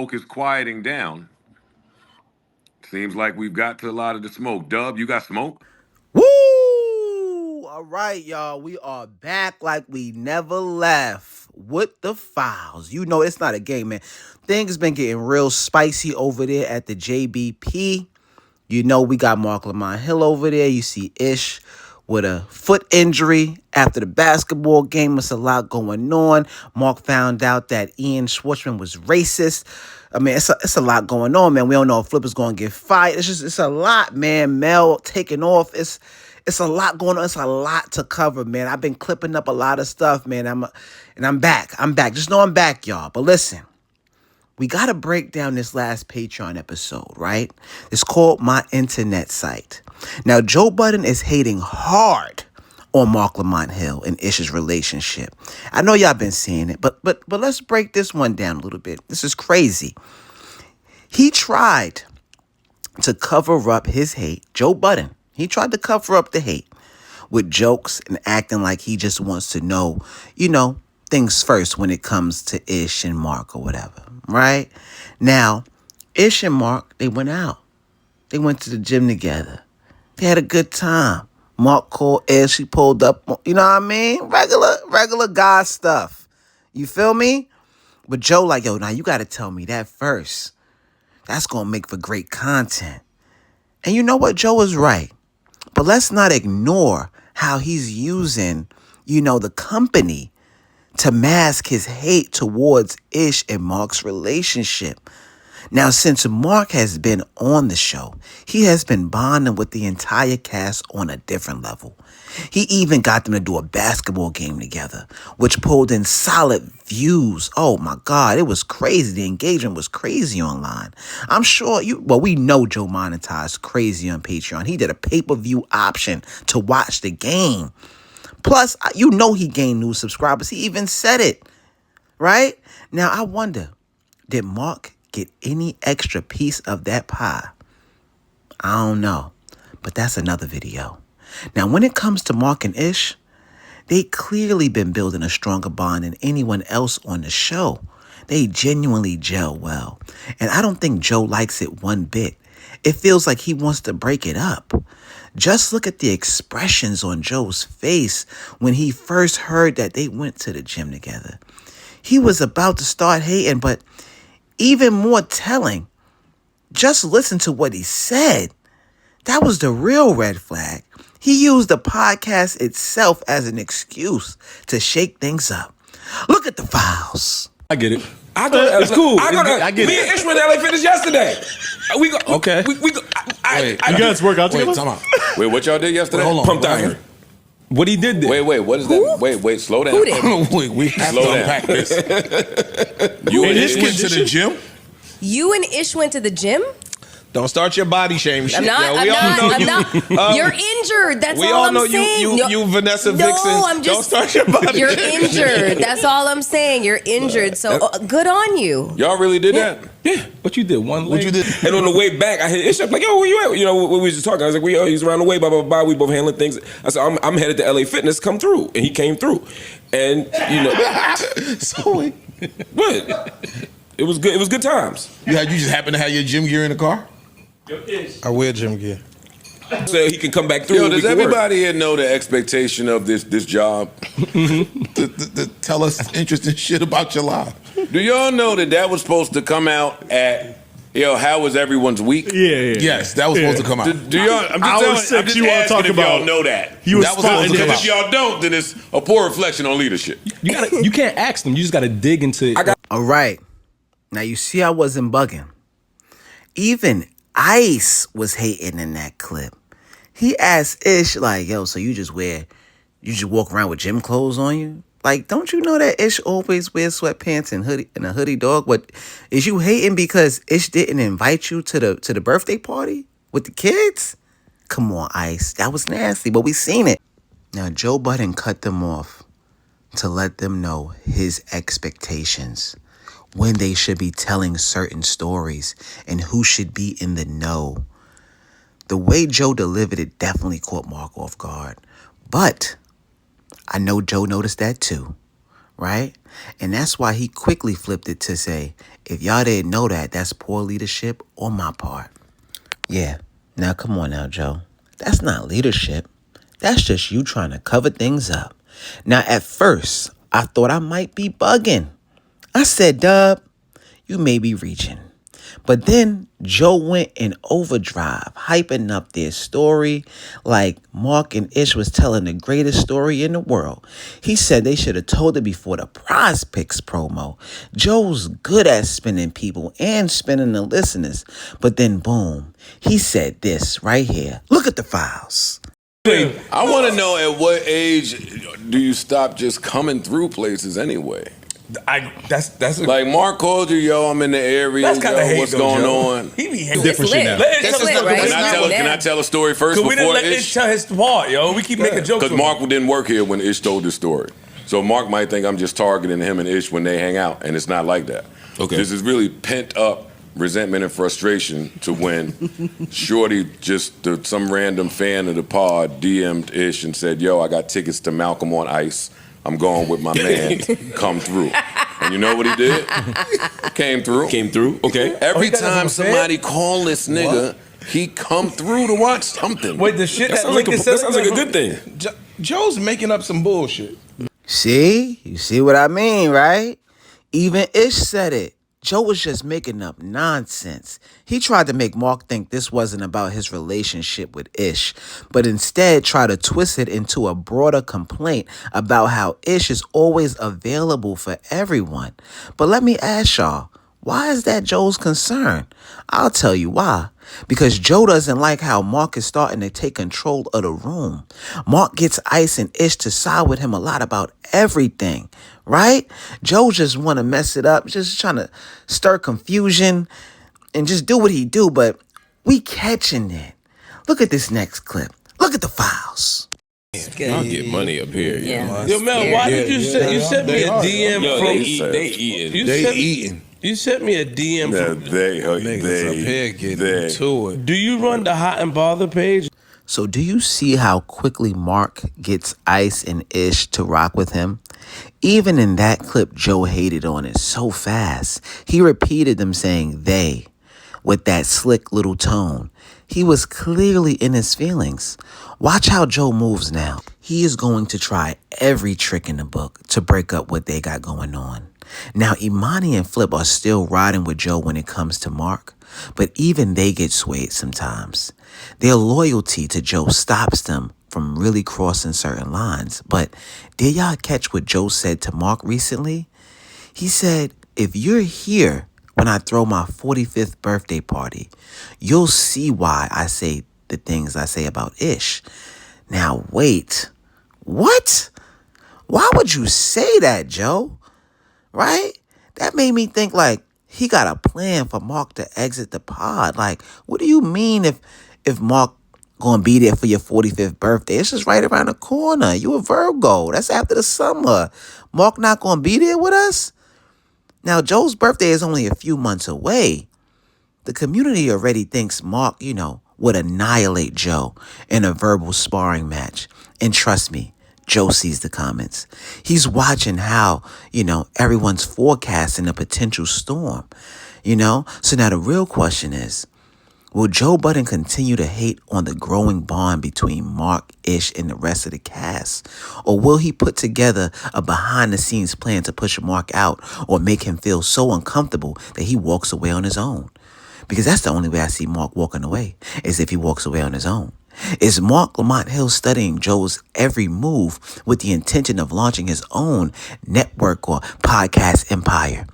smoke is quieting down. Seems like we've got to a lot of the smoke. Dub, you got smoke? Woo! All right, y'all. We are back like we never left with the files. You know, it's not a game, man. Things been getting real spicy over there at the JBP. You know, we got Marc Lamont Hill over there. You see Ish with a foot injury after the basketball game. There's a lot going on. Marc found out that Ian Schwartzman was racist. I mean, it's a lot going on, man. We don't know if Flipper's going to get fired. It's a lot, man. Mel taking off. It's a lot going on. It's a lot to cover, man. I've been clipping up a lot of stuff, man. I'm back. I'm back. Just know I'm back, y'all. But listen, we got to break down this last Patreon episode, right? It's called My Internet Site. Now, Joe Budden is hating hard on Marc Lamont Hill and Ish's relationship. I know y'all been seeing it, but let's break this one down a little bit. This is crazy. He tried to cover up his hate. Joe Budden, he tried to cover up the hate with jokes and acting like he just wants to know, things first when it comes to Ish and Marc or whatever, right? Now, Ish and Marc, they went out. They went to the gym together. They had a good time. Marc called Ish, he pulled up, you know what I mean? Regular guy stuff. You feel me? But Joe like, yo, now you got to tell me that first. That's going to make for great content. And you know what? Joe is right. But let's not ignore how he's using, the company to mask his hate towards Ish and Marc's relationship. Now, since Marc has been on the show, he has been bonding with the entire cast on a different level. He even got them to do a basketball game together, which pulled in solid views. Oh my God, it was crazy. The engagement was crazy online. I'm sure we know Joe monetized crazy on Patreon. He did a pay-per-view option to watch the game. Plus, he gained new subscribers. He even said it, right? Now, I wonder, did Marc get any extra piece of that pie? I don't know, but that's another video. Now, when it comes to Marc and Ish, they clearly been building a stronger bond than anyone else on the show. They genuinely gel well, and I don't think Joe likes it one bit. It feels like he wants to break it up. Just look at the expressions on Joe's face when he first heard that they went to the gym together. He was about to start hating, but even more telling, just listen to what he said. That was the real red flag. He used the podcast itself as an excuse to shake things up. Look at the files. I get it. It's cool. I get Me it. and Ish went to LA Fitness yesterday. Okay. You guys work out together? Wait, time out. Wait, what y'all did yesterday? Hold on. Pumped iron. What he did there? Wait, what is that? Wait, slow down. Who did? we have Slow to down. unpack this. You and Ish Ish went to the gym? You and Ish went to the gym? Don't start your body shame shit. I'm not. Yo, I'm not. You're injured. That's we all all I'm know saying. you Vanessa No, Vixen. I'm just. Don't start your body You're shame. injured. That's all I'm saying. You're injured. So good on you. Y'all really did that? Yeah. What you did? One leg? What you did? And on the way back, I hit Ish up like, yo, where you at? When we was just talking, I was like, he's around the way, blah, blah, blah. We both handling things. I said, I'm headed to LA Fitness. Come through. And he came through. And, So what? It was good. It was good times. you just happen to have your gym gear in the car? I wear gym gear. So he can come back through. Yo, and we does can work. everybody here know the expectation of this job? To tell us interesting shit about your life. Do y'all know that was supposed to come out at, how was everyone's week? Yeah. Yes, that was supposed to come out. Do y'all? I'm Hour just, telling, I'm 6, just you wanna asking talk if y'all about- know that. He was That was supposed to spotting come Because out. if y'all don't, then it's a poor reflection on leadership. You can't ask them. You just got to dig into it. All right. Now, you see I wasn't bugging. Even Ice was hating in that clip. He asked Ish, like, yo, so you just walk around with gym clothes on you? Like, don't you know that Ish always wears sweatpants and a hoodie, dog? But is you hating because Ish didn't invite you to the birthday party with the kids? Come on, Ice. That was nasty, but we seen it. Now, Joe Budden cut them off to let them know his expectations, when they should be telling certain stories, and who should be in the know. The way Joe delivered it definitely caught Marc off guard. But I know Joe noticed that too, right? And that's why he quickly flipped it to say, if y'all didn't know that, that's poor leadership on my part. Yeah, now come on now, Joe. That's not leadership. That's just you trying to cover things up. Now, at first, I thought I might be bugging. I said, Dub, you may be reaching. But then Joe went in overdrive, hyping up their story like Marc and Ish was telling the greatest story in the world. He said they should have told it before the Prize Picks promo. Joe's good at spinning people and spinning the listeners. But then boom, he said this right here. Look at the files. I want to know, at what age do you stop just coming through places anyway? That's Like Marc called you, yo, I'm in the area, That's kinda yo, hate, what's though, going Joe. on? He be It's different shit lit. now. It's That's lit, just- right? Can I tell a story first Cause we didn't before let Ish? Ish tell his part, yo. We keep making jokes. Because Marc didn't work here when Ish told this story. So Marc might think I'm just targeting him and Ish when they hang out, and it's not like that. Okay. This is really pent up resentment and frustration to when Shorty, some random fan of the pod, DM'd Ish and said, yo, I got tickets to Malcolm on Ice. I'm going with my man. Come through. And you know what he did? Came through. Okay. Every he got time us on fan? somebody call this nigga, he come through to watch something. Wait, the shit that sounds like a good thing. Joe's making up some bullshit. See? You see what I mean, right? Even Ish said it. Joe was just making up nonsense. He tried to make Marc think this wasn't about his relationship with Ish, but instead tried to twist it into a broader complaint about how Ish is always available for everyone. But let me ask y'all, why is that Joe's concern? I'll tell you why. Because Joe doesn't like how Marc is starting to take control of the room. Marc gets Ice and Ish to side with him a lot about everything, right? Joe just want to mess it up, just trying to stir confusion and just do what he do, but we catching it. Look at this next clip. Look at the files. Y'all get money up here. Yeah. Yo, Mel, why did you send me a DM Yo, from? they eating. They eating. You sent me a DM Yeah, from. Niggas up here getting to it. Do you run the Hot and Bother page? So do you see how quickly Marc gets Ice and Ish to rock with him? Even in that clip, Joe hated on it so fast. He repeated them saying they with that slick little tone. He was clearly in his feelings. Watch how Joe moves now. He is going to try every trick in the book to break up what they got going on. Now, Imani and Flip are still riding with Joe when it comes to Marc, but even they get swayed sometimes. Their loyalty to Joe stops them from really crossing certain lines. But did y'all catch what Joe said to Marc recently? He said, if you're here when I throw my 45th birthday party, you'll see why I say the things I say about Ish. Now, wait. What? Why would you say that, Joe? Right? That made me think like he got a plan for Marc to exit the pod. Like, what do you mean if Marc gonna be there for your 45th birthday? It's just right around the corner. You a Virgo. That's after the summer. Marc not gonna be there with us? Now, Joe's birthday is only a few months away. The community already thinks Marc, would annihilate Joe in a verbal sparring match. And trust me, Joe sees the comments. He's watching how, everyone's forecasting a potential storm, So now the real question is, will Joe Budden continue to hate on the growing bond between Marc, Ish, and the rest of the cast? Or will he put together a behind-the-scenes plan to push Marc out or make him feel so uncomfortable that he walks away on his own? Because that's the only way I see Marc walking away, is if he walks away on his own. Is Marc Lamont Hill studying Joe's every move with the intention of launching his own network or podcast empire?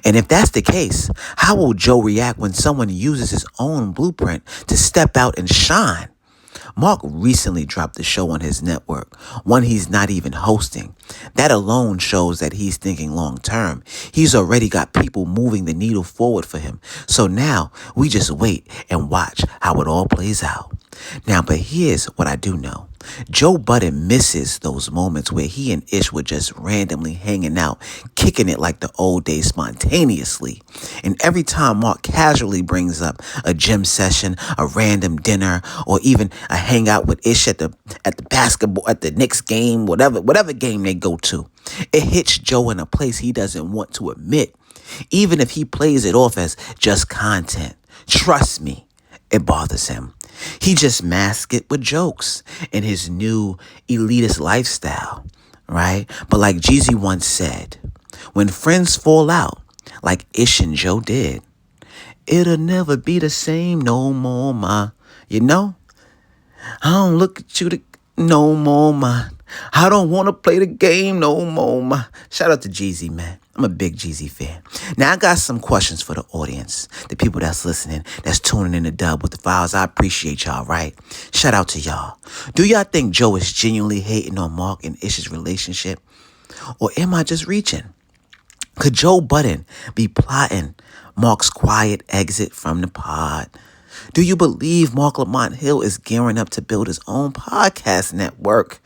And if that's the case, how will Joe react when someone uses his own blueprint to step out and shine? Marc recently dropped the show on his network, one he's not even hosting. That alone shows that he's thinking long term. He's already got people moving the needle forward for him. So now we just wait and watch how it all plays out. Now, but here's what I do know. Joe Budden misses those moments where he and Ish were just randomly hanging out, kicking it like the old days spontaneously. And every time Marc casually brings up a gym session, a random dinner, or even a hangout with Ish at the basketball, at the Knicks game, whatever game they go to, it hits Joe in a place he doesn't want to admit, even if he plays it off as just content. Trust me, it bothers him. He just masks it with jokes in his new elitist lifestyle, right? But like Jeezy once said, when friends fall out, like Ish and Joe did, it'll never be the same no more, ma. You know? I don't look at you no more, ma. I don't want to play the game no more, ma. Shout out to Jeezy, man. I'm a big Jeezy fan. Now, I got some questions for the audience, the people that's listening, that's tuning in to Dub with the Files. I appreciate y'all, right? Shout out to y'all. Do y'all think Joe is genuinely hating on Marc and Ish's relationship? Or am I just reaching? Could Joe Budden be plotting Marc's quiet exit from the pod? Do you believe Marc Lamont Hill is gearing up to build his own podcast network?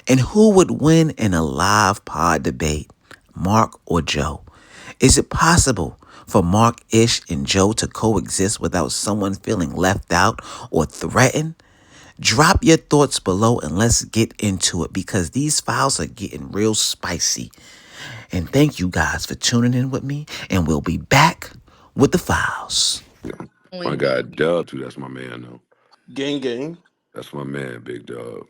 And who would win in a live pod debate, Marc or Joe? Is it possible for Marc, Ish, and Joe to coexist without someone feeling left out or threatened? Drop your thoughts below and let's get into it, because these files are getting real spicy. And thank you guys for tuning in with me, and we'll be back with the files. My guy Dub too. That's my man though. Gang, gang. That's my man, Big Dub.